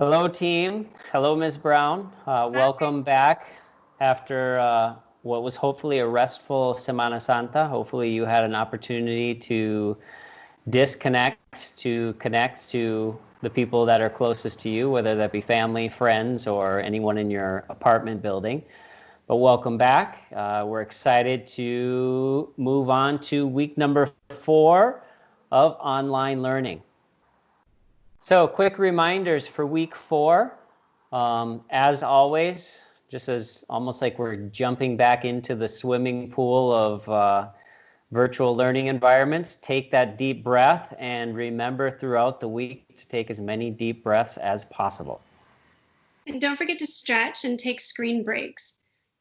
Hello, team. Hello, Ms. Brown. Welcome back after what was hopefully a restful Semana Santa. Hopefully, you had an opportunity to disconnect, to connect to the people that are closest to you, whether that be family, friends, or anyone in your apartment building. But welcome back. We're excited to move on to week number 4 of online learning. So quick reminders for week 4. As always, just as almost like we're jumping back into the swimming pool of virtual learning environments, take that deep breath and remember throughout the week to take as many deep breaths as possible. And don't forget to stretch and take screen breaks.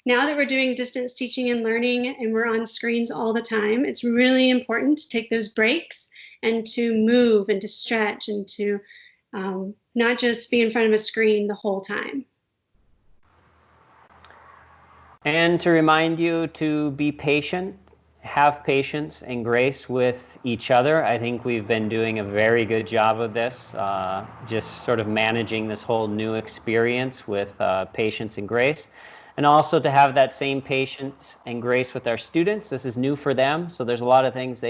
Now that we're doing distance teaching and learning and we're on screens all the time, it's really important to take those breaks and to move and to stretch and to not just be in front of a screen the whole time. And to remind you to be patient, have patience and grace with each other. I think we've been doing a very good job of this, just sort of managing this whole new experience with patience and grace. And also to have that same patience and grace with our students. This is new for them, so there's a lot of things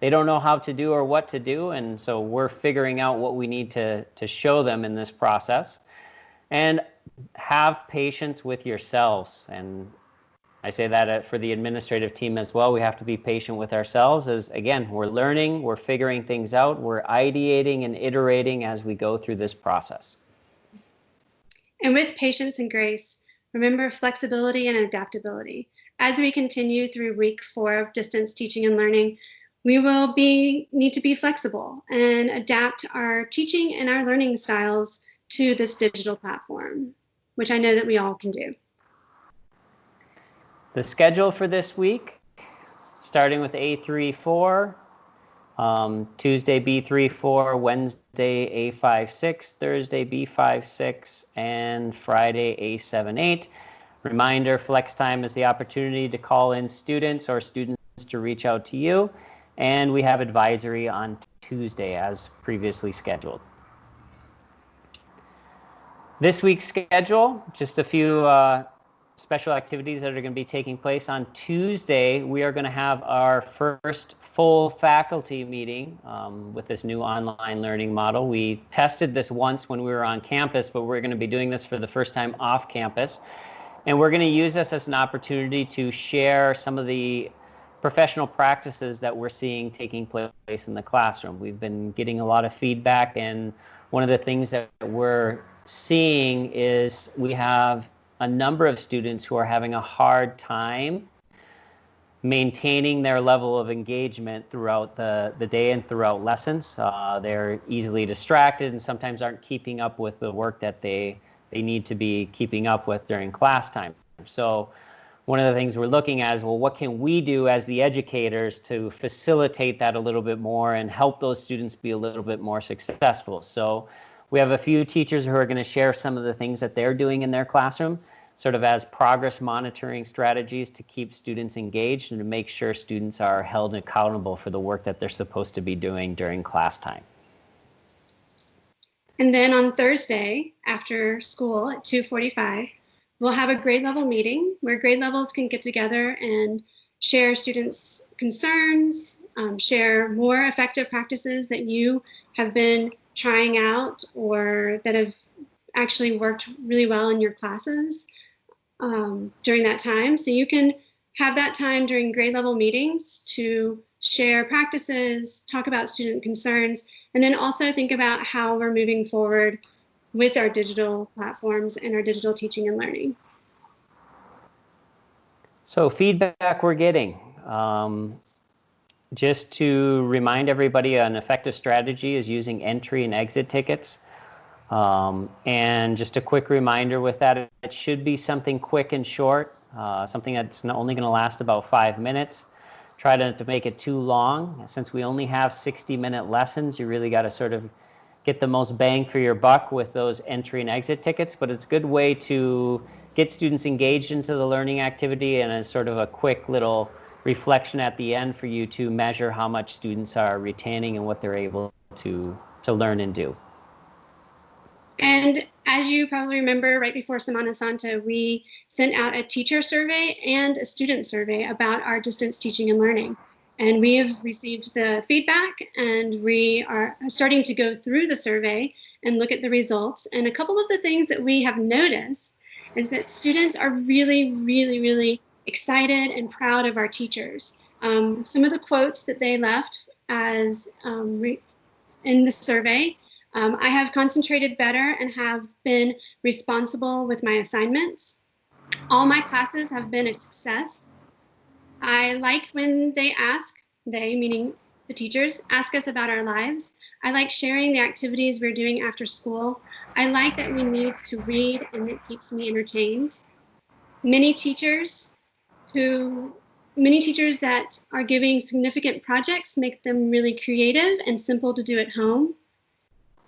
they don't know how to do or what to do, and so we're figuring out what we need to show them in this process. And have patience with yourselves. And I say that for the administrative team as well. We have to be patient with ourselves as, again, we're learning, we're figuring things out, we're ideating and iterating as we go through this process. And with patience and grace, remember flexibility and adaptability. As we continue through week 4 of distance teaching and learning, we will need to be flexible and adapt our teaching and our learning styles to this digital platform, which I know that we all can do. The schedule for this week, starting with A3-4, Tuesday B3-4, Wednesday A5-6, Thursday B5-6, and Friday A7-8. Reminder, flex time is the opportunity to call in students or students to reach out to you. And we have advisory on Tuesday as previously scheduled. This week's schedule, just a few special activities that are going to be taking place. On Tuesday, we are going to have our first full faculty meeting with this new online learning model. We tested this once when we were on campus, but we're going to be doing this for the first time off campus. And we're going to use this as an opportunity to share some of the professional practices that we're seeing taking place in the classroom. We've been getting a lot of feedback, and one of the things that we're seeing is we have a number of students who are having a hard time maintaining their level of engagement throughout the day and throughout lessons. They're easily distracted and sometimes aren't keeping up with the work that they need to be keeping up with during class time. So one of the things we're looking at is, well, what can we do as the educators to facilitate that a little bit more and help those students be a little bit more successful? So we have a few teachers who are going to share some of the things that they're doing in their classroom, sort of as progress monitoring strategies to keep students engaged and to make sure students are held accountable for the work that they're supposed to be doing during class time. And then on Thursday, after school at 2:45, we'll have a grade level meeting where grade levels can get together and share students' concerns, share more effective practices that you have been trying out or that have actually worked really well in your classes during that time. So you can have that time during grade level meetings to share practices, talk about student concerns, and then also think about how we're moving forward with our digital platforms and our digital teaching and learning. So feedback we're getting. Just to remind everybody, an effective strategy is using entry and exit tickets. And just a quick reminder with that, it should be something quick and short, something that's only going to last about 5 minutes. Try to make it too long. Since we only have 60-minute lessons, you really got to sort of get the most bang for your buck with those entry and exit tickets, but it's a good way to get students engaged into the learning activity and a sort of a quick little reflection at the end for you to measure how much students are retaining and what they're able to learn and do. And as you probably remember, right before Semana Santa, we sent out a teacher survey and a student survey about our distance teaching and learning. And we have received the feedback, and we are starting to go through the survey and look at the results. And a couple of the things that we have noticed is that students are really, really, really excited and proud of our teachers. Some of the quotes that they left as in the survey: I have concentrated better and have been responsible with my assignments. All my classes have been a success. I like when they meaning the teachers, ask us about our lives. I like sharing the activities we're doing after school. I like that we need to read and it keeps me entertained. Many teachers that are giving significant projects make them really creative and simple to do at home.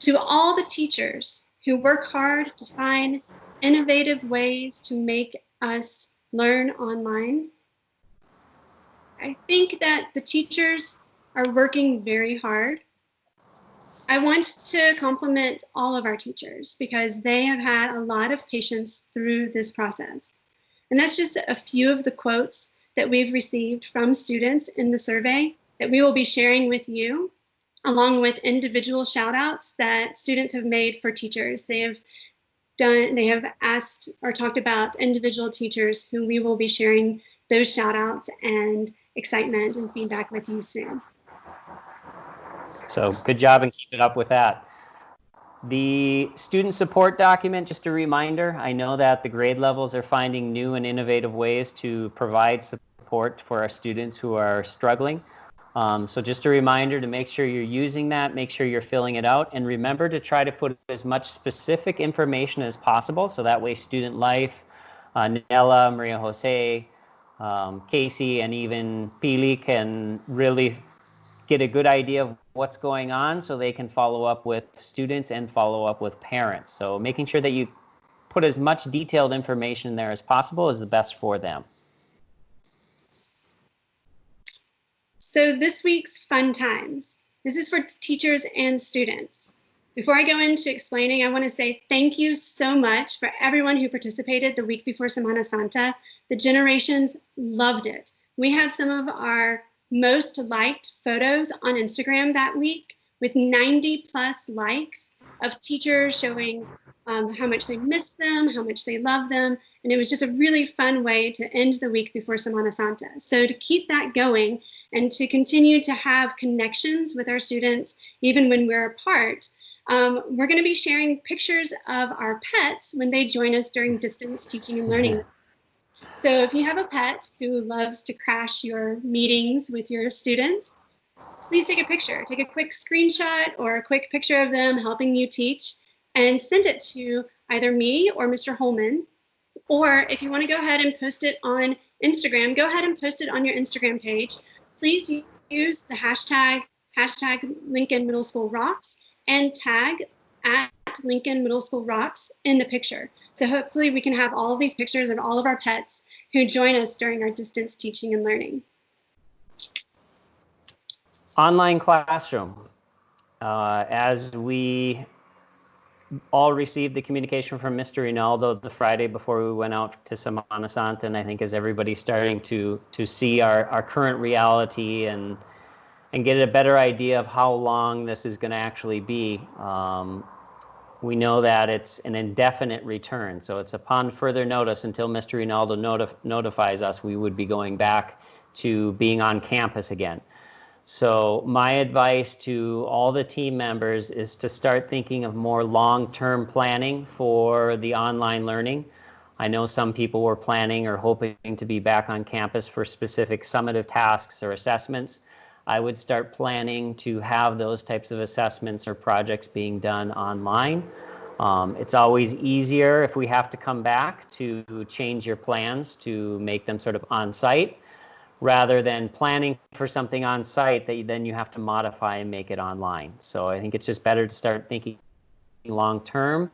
To all the teachers who work hard to find innovative ways to make us learn online, I think that the teachers are working very hard. I want to compliment all of our teachers because they have had a lot of patience through this process. And that's just a few of the quotes that we've received from students in the survey that we will be sharing with you, along with individual shout outs that students have made for teachers. They have asked or talked about individual teachers who we will be sharing those shout outs and excitement and feedback with you soon. So good job and keep it up with that. The student support document, just a reminder, I know that the grade levels are finding new and innovative ways to provide support for our students who are struggling. So just a reminder to make sure you're using that, make sure you're filling it out, and remember to try to put as much specific information as possible, so that way Student Life, Nella, Maria Jose, Casey, and even Pili can really get a good idea of what's going on so they can follow up with students and follow up with parents. So making sure that you put as much detailed information there as possible is the best for them. So this week's fun times. This is for teachers and students. Before I go into explaining, I want to say thank you so much for everyone who participated the week before Semana Santa. The generations loved it. We had some of our most liked photos on Instagram that week with 90 plus likes of teachers showing how much they miss them, how much they love them. And it was just a really fun way to end the week before Semana Santa. So to keep that going and to continue to have connections with our students, even when we're apart, we're going to be sharing pictures of our pets when they join us during distance teaching and learning. So if you have a pet who loves to crash your meetings with your students, please take a picture. Take a quick screenshot or a quick picture of them helping you teach and send it to either me or Mr. Holman. Or if you want to go ahead and post it on Instagram, go ahead and post it on your Instagram page. Please use the hashtag Lincoln Middle School Rocks and tag at Lincoln Middle School Rocks in the picture. So hopefully we can have all of these pictures of all of our pets who join us during our distance teaching and learning. Online classroom. As we all received the communication from Mr. Rinaldo the Friday before we went out to Semana Santa, and I think as everybody's starting to see our current reality and get a better idea of how long this is going to actually be, we know that it's an indefinite return. So it's upon further notice until Mr. Rinaldo notifies us we would be going back to being on campus again. So my advice to all the team members is to start thinking of more long-term planning for the online learning. I know some people were planning or hoping to be back on campus for specific summative tasks or assessments. I would start planning to have those types of assessments or projects being done online. It's always easier if we have to come back to change your plans to make them sort of on-site, rather than planning for something on site that then you have to modify and make it online. So I think it's just better to start thinking long term,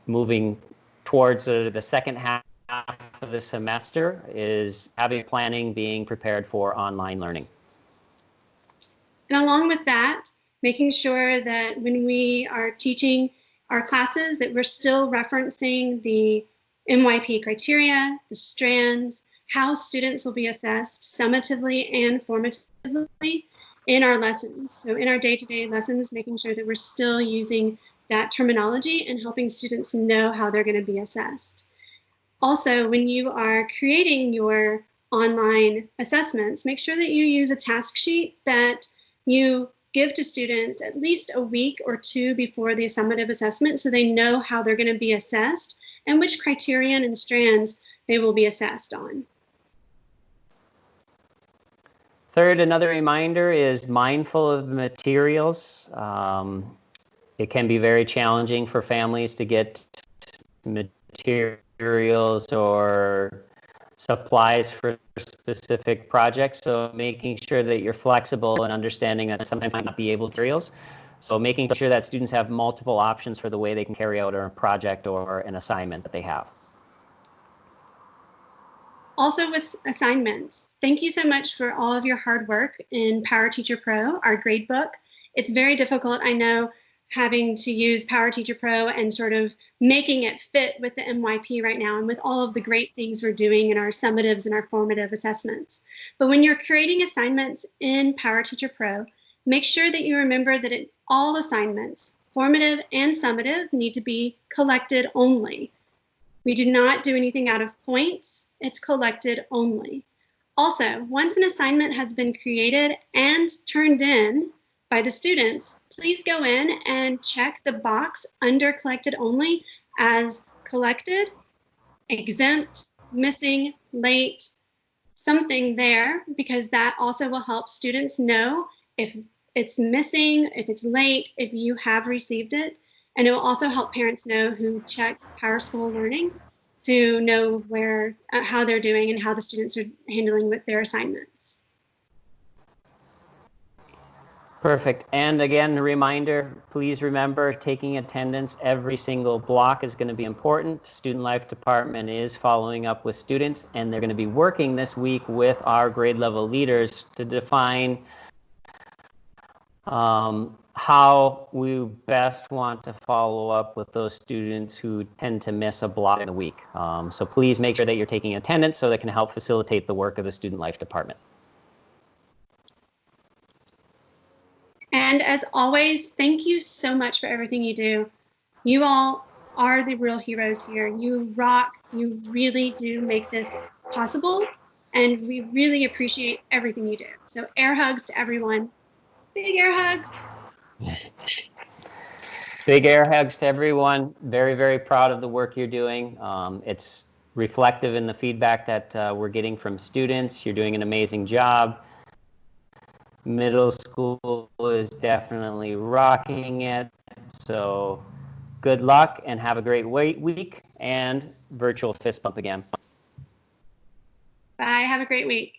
moving towards the second half of the semester is having planning, being prepared for online learning. And along with that, making sure that when we are teaching our classes that we're still referencing the MYP criteria, the strands, how students will be assessed summatively and formatively in our lessons. So in our day-to-day lessons, making sure that we're still using that terminology and helping students know how they're going to be assessed. Also, when you are creating your online assessments, make sure that you use a task sheet that you give to students at least a week or two before the summative assessment so they know how they're going to be assessed and which criterion and strands they will be assessed on. Third, another reminder is mindful of materials. It can be very challenging for families to get materials or supplies for specific projects. So making sure that you're flexible and understanding that sometimes might not be able to materials. So making sure that students have multiple options for the way they can carry out a project or an assignment that they have. Also with assignments, thank you so much for all of your hard work in PowerTeacher Pro, our grade book. It's very difficult, I know, having to use PowerTeacher Pro and sort of making it fit with the MYP right now and with all of the great things we're doing in our summatives and our formative assessments. But when you're creating assignments in PowerTeacher Pro, make sure that you remember that all assignments, formative and summative, need to be collected only. We do not do anything out of points. It's collected only. Also, once an assignment has been created and turned in by the students, please go in and check the box under collected only as collected, exempt, missing, late, something there, because that also will help students know if it's missing, if it's late, if you have received it. And it will also help parents know who check PowerSchool Learning to know where, how they're doing and how the students are handling with their assignments. Perfect. And again, a reminder, please remember taking attendance every single block is going to be important. Student Life Department is following up with students, and they're going to be working this week with our grade level leaders to define how we best want to follow up with those students who tend to miss a block in the week. So please make sure that you're taking attendance so that can help facilitate the work of the Student Life Department. And as always, thank you so much for everything you do. You all are the real heroes here. You rock. You really do make this possible. And we really appreciate everything you do. So air hugs to everyone. Big air hugs. Big air hugs to everyone. Very, very proud of the work you're doing. It's reflective in the feedback that we're getting from students. You're doing an amazing job. Middle school is definitely rocking it. So good luck and have a great week, and virtual fist bump again. Bye. Have a great week.